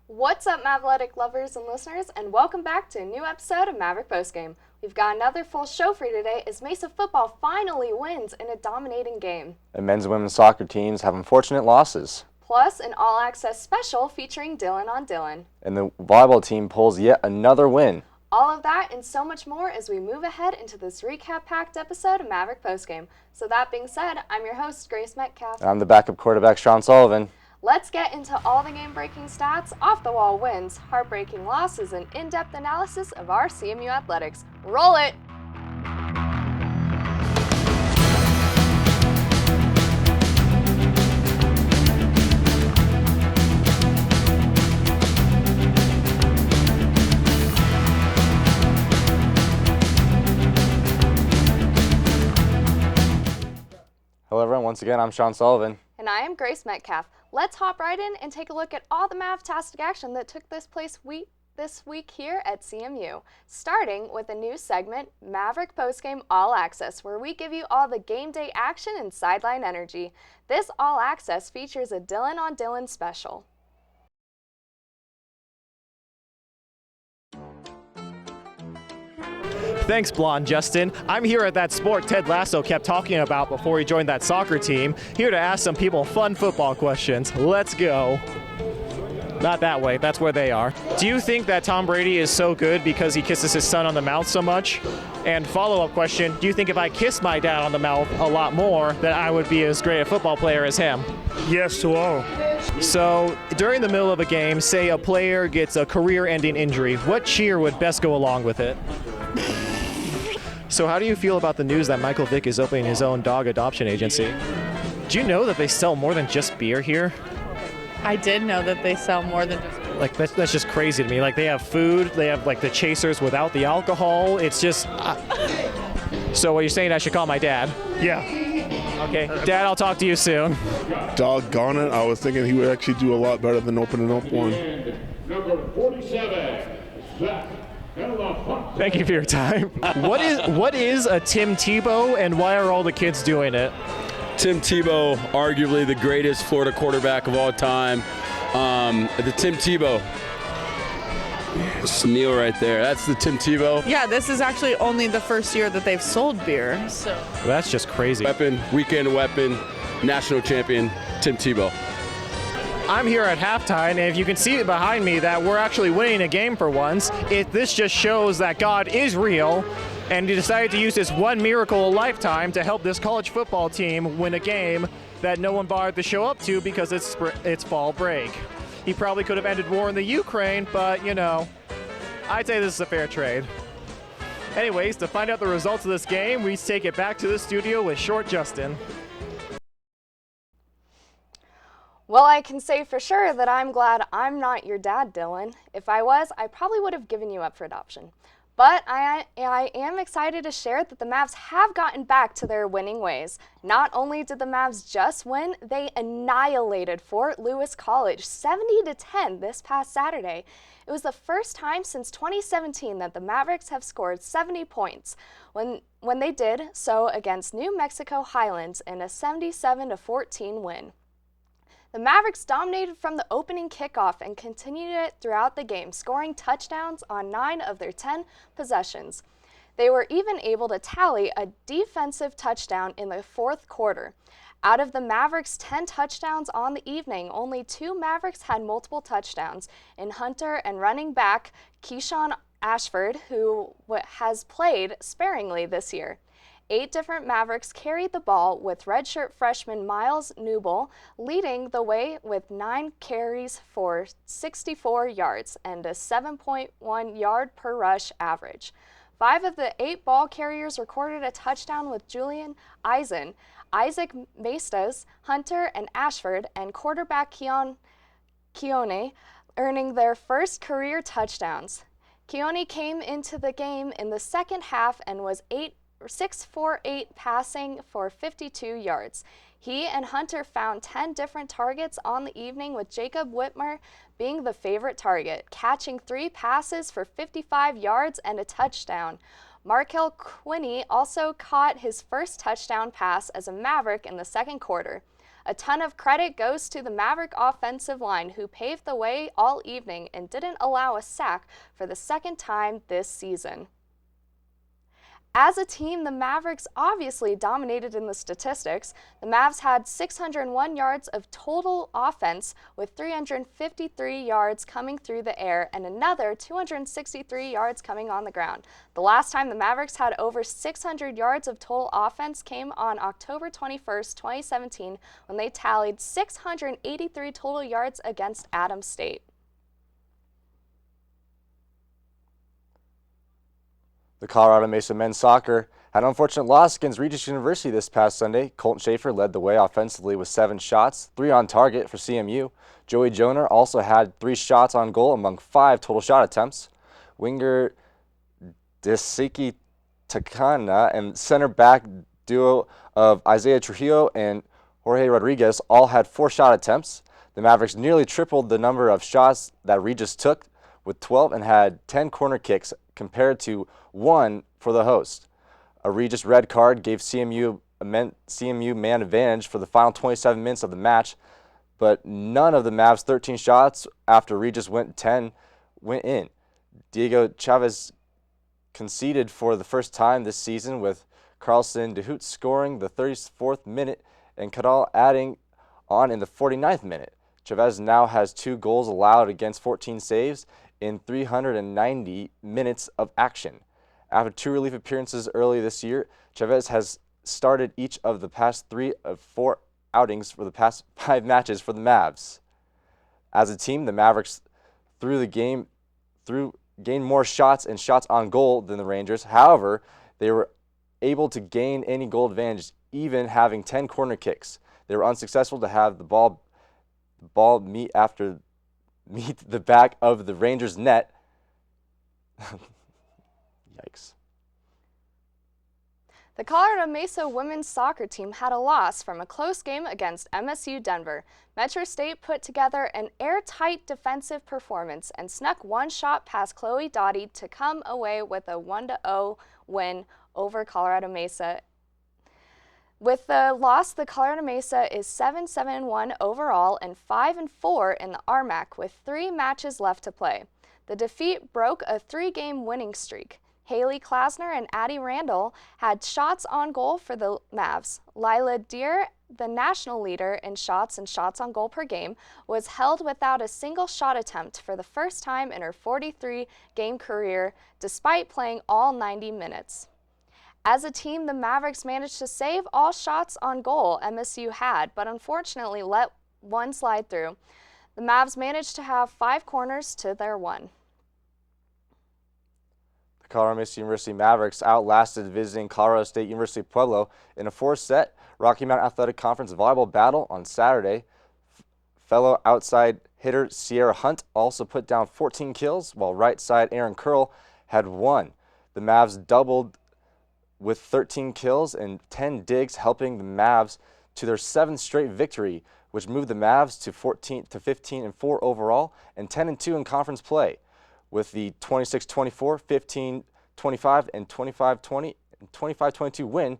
What's up, Mavletic lovers and listeners, and welcome back to a new episode of Maverick Postgame. We've got another full show for you today as Mesa football finally wins in a dominating game. And men's and women's soccer teams have unfortunate losses. Plus, an all-access special featuring Dylan on Dylan. And the volleyball team pulls yet another win. All of that and so much more as we move ahead into this recap-packed episode of Maverick Postgame. So that being said, I'm your host, Grace Metcalf. And I'm the backup quarterback, Sean Sullivan. Let's get into all the game-breaking stats, off-the-wall wins, heartbreaking losses, and in-depth analysis of our CMU athletics. Roll it! Hello everyone, once again I'm Sean Sullivan. And I am Grace Metcalf. Let's hop right in and take a look at all the Mavtastic action that took this week here at CMU. Starting with a new segment, Maverick Postgame All Access, where we give you all the game day action and sideline energy. This All Access features a Dylan on Dylan special. Thanks, Blonde Justin. I'm here at that sport Ted Lasso kept talking about before he joined that soccer team, here to ask some people fun football questions. Let's go. Not that way, that's where they are. Do you think that Tom Brady is so good because he kisses his son on the mouth so much? And follow-up question, do you think if I kissed my dad on the mouth a lot more, that I would be as great a football player as him? Yes to all. So, during the middle of a game, say a player gets a career-ending injury, what cheer would best go along with it? So how do you feel about the news that Michael Vick is opening his own dog adoption agency? Do you know that they sell more than just beer here? I did know that they sell more than just beer. Like, that's just crazy to me. Like, they have food, they have, like, the chasers without the alcohol. It's just... So what you're saying, I should call my dad? Yeah. Okay. Dad, I'll talk to you soon. Doggone it. I was thinking he would actually do a lot better than opening up one. Number 47, Zach. Thank you for your time. What is a Tim Tebow, and why are all the kids doing it? Tim Tebow, arguably the greatest Florida quarterback of all time. The Tim Tebow. Neil right there. That's the Tim Tebow. Yeah, this is actually only the first year that they've sold beer. So That's just crazy. Weapon, weekend weapon, national champion, Tim Tebow. I'm here at halftime, and if you can see it behind me that we're actually winning a game for once, this just shows that God is real, and he decided to use this one miracle a lifetime to help this college football team win a game that no one bothered to show up to because it's fall break. He probably could have ended war in the Ukraine, but, you know, I'd say this is a fair trade. Anyways, to find out the results of this game, we take it back to the studio with Short Justin. Well, I can say for sure that I'm glad I'm not your dad, Dylan. If I was, I probably would have given you up for adoption. But I am excited to share that the Mavs have gotten back to their winning ways. Not only did the Mavs just win, they annihilated Fort Lewis College 70-10 this past Saturday. It was the first time since 2017 that the Mavericks have scored 70 points when they did so against New Mexico Highlands in a 77-14 win. The Mavericks dominated from the opening kickoff and continued it throughout the game, scoring touchdowns on 9 of their 10 possessions. They were even able to tally a defensive touchdown in the fourth quarter. Out of the Mavericks' 10 touchdowns on the evening, only 2 Mavericks had multiple touchdowns in Hunter and running back Keyshawn Ashford, who has played sparingly this year. 8 different Mavericks carried the ball, with redshirt freshman Miles Newble leading the way with 9 carries for 64 yards and a 7.1 yard per rush average. 5 of the 8 ball carriers recorded a touchdown, with Julian Eisen, Isaac Mestas, Hunter, and Ashford, and quarterback Keone earning their first career touchdowns. Keone came into the game in the second half and was 6 for 8 passing for 52 yards. He and Hunter found 10 different targets on the evening, with Jacob Whitmer being the favorite target, catching 3 passes for 55 yards and a touchdown. Markel Quinney also caught his first touchdown pass as a Maverick in the second quarter. A ton of credit goes to the Maverick offensive line, who paved the way all evening and didn't allow a sack for the second time this season. As a team, the Mavericks obviously dominated in the statistics. The Mavs had 601 yards of total offense, with 353 yards coming through the air and another 263 yards coming on the ground. The last time the Mavericks had over 600 yards of total offense came on October 21st, 2017, when they tallied 683 total yards against Adams State. The Colorado Mesa men's soccer had an unfortunate loss against Regis University this past Sunday. Colton Schaefer led the way offensively with 7 shots, 3 on target for CMU. Joey Joner also had 3 shots on goal among 5 total shot attempts. Winger Desiki Takana and center back duo of Isaiah Trujillo and Jorge Rodriguez all had 4 shot attempts. The Mavericks nearly tripled the number of shots that Regis took with 12 and had 10 corner kicks compared to 1 for the host. A Regis red card gave CMU man advantage for the final 27 minutes of the match, but none of the Mavs' 13 shots after Regis went in. Diego Chavez conceded for the first time this season, with Carlson DeHoot scoring the 34th minute and Cadal adding on in the 49th minute. Chavez now has 2 goals allowed against 14 saves in 390 minutes of action. After 2 relief appearances early this year, Chavez has started each of the past 3 of 4 outings for the past 5 matches for the Mavs. As a team, the Mavericks gained more shots and shots on goal than the Rangers. However, they were able to gain any goal advantage, even having 10 corner kicks. They were unsuccessful to have the ball meet the back of the Rangers' net. Yikes. The Colorado Mesa women's soccer team had a loss from a close game against MSU Denver. Metro State put together an airtight defensive performance and snuck 1 shot past Chloe Doughty to come away with a 1-0 win over Colorado Mesa. With the loss, the Colorado Mesa is 7-7-1 overall and 5-4 in the RMAC, with 3 matches left to play. The defeat broke a 3-game winning streak. Haley Klasner and Addie Randall had shots on goal for the Mavs. Lila Deer, the national leader in shots and shots on goal per game, was held without a single shot attempt for the first time in her 43-game career, despite playing all 90 minutes. As a team, the Mavericks managed to save all shots on goal MSU had, but unfortunately let 1 slide through. The Mavs managed to have 5 corners to their 1. The Colorado Mesa University Mavericks outlasted visiting Colorado State University Pueblo in a 4-set Rocky Mountain Athletic Conference volleyball battle on Saturday. Fellow outside hitter Sierra Hunt also put down 14 kills, while right side Aaron Curl had 1. The Mavs doubled with 13 kills and 10 digs, helping the Mavs to their 7th straight victory, which moved the Mavs to 15-4 overall and 10-2 in conference play. With the 26-24, 15-25, and 25-20 and 25-22 win,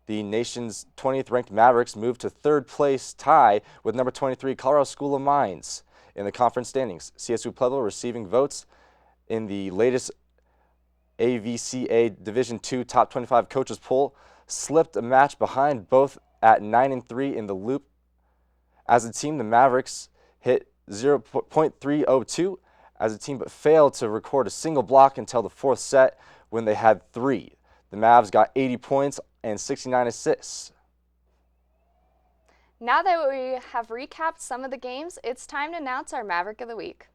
the nation's 20th ranked Mavericks moved to 3rd place tie with number 23 Colorado School of Mines in the conference standings. CSU Pueblo receiving votes in the latest AVCA Division II Top 25 Coaches Poll slipped a match behind, both at 9-3 in the loop. As a team, the Mavericks hit 0.302 as a team, but failed to record a single block until the 4th set, when they had 3. The Mavs got 80 points and 69 assists. Now that we have recapped some of the games, it's time to announce our Maverick of the Week.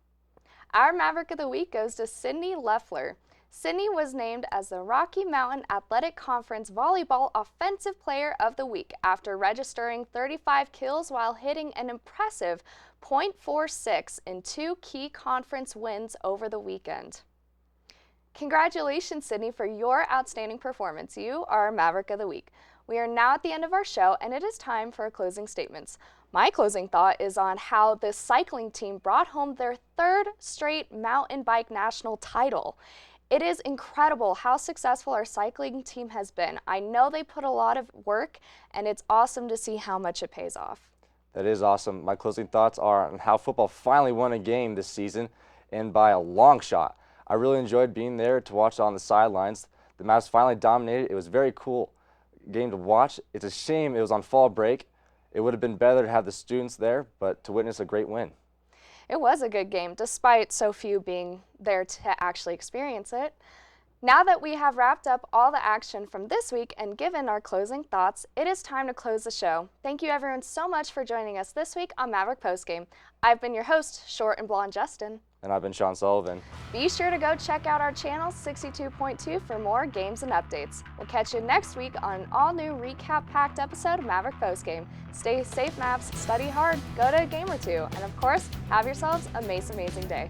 Our Maverick of the Week goes to Sydney Leffler. Sydney was named as the Rocky Mountain Athletic Conference Volleyball Offensive Player of the Week after registering 35 kills while hitting an impressive .46 in 2 key conference wins over the weekend. Congratulations, Sydney, for your outstanding performance. You are our Maverick of the Week. We are now at the end of our show, and it is time for our closing statements. My closing thought is on how the cycling team brought home their 3rd straight mountain bike national title. It is incredible how successful our cycling team has been. I know they put a lot of work, and it's awesome to see how much it pays off. That is awesome. My closing thoughts are on how football finally won a game this season, and by a long shot. I really enjoyed being there to watch on the sidelines. The Mavs finally dominated. It was a very cool game to watch. It's a shame it was on fall break. It would have been better to have the students there, but to witness a great win. It was a good game, despite so few being there to actually experience it. Now that we have wrapped up all the action from this week and given our closing thoughts, it is time to close the show. Thank you everyone so much for joining us this week on Maverick Postgame. I've been your host, Short and Blonde Justin. And I've been Sean Sullivan. Be sure to go check out our channel 62.2 for more games and updates. We'll catch you next week on an all-new recap-packed episode of Maverick Postgame. Stay safe, Mavs, study hard, go to a game or two, and of course, have yourselves a Mesa amazing day.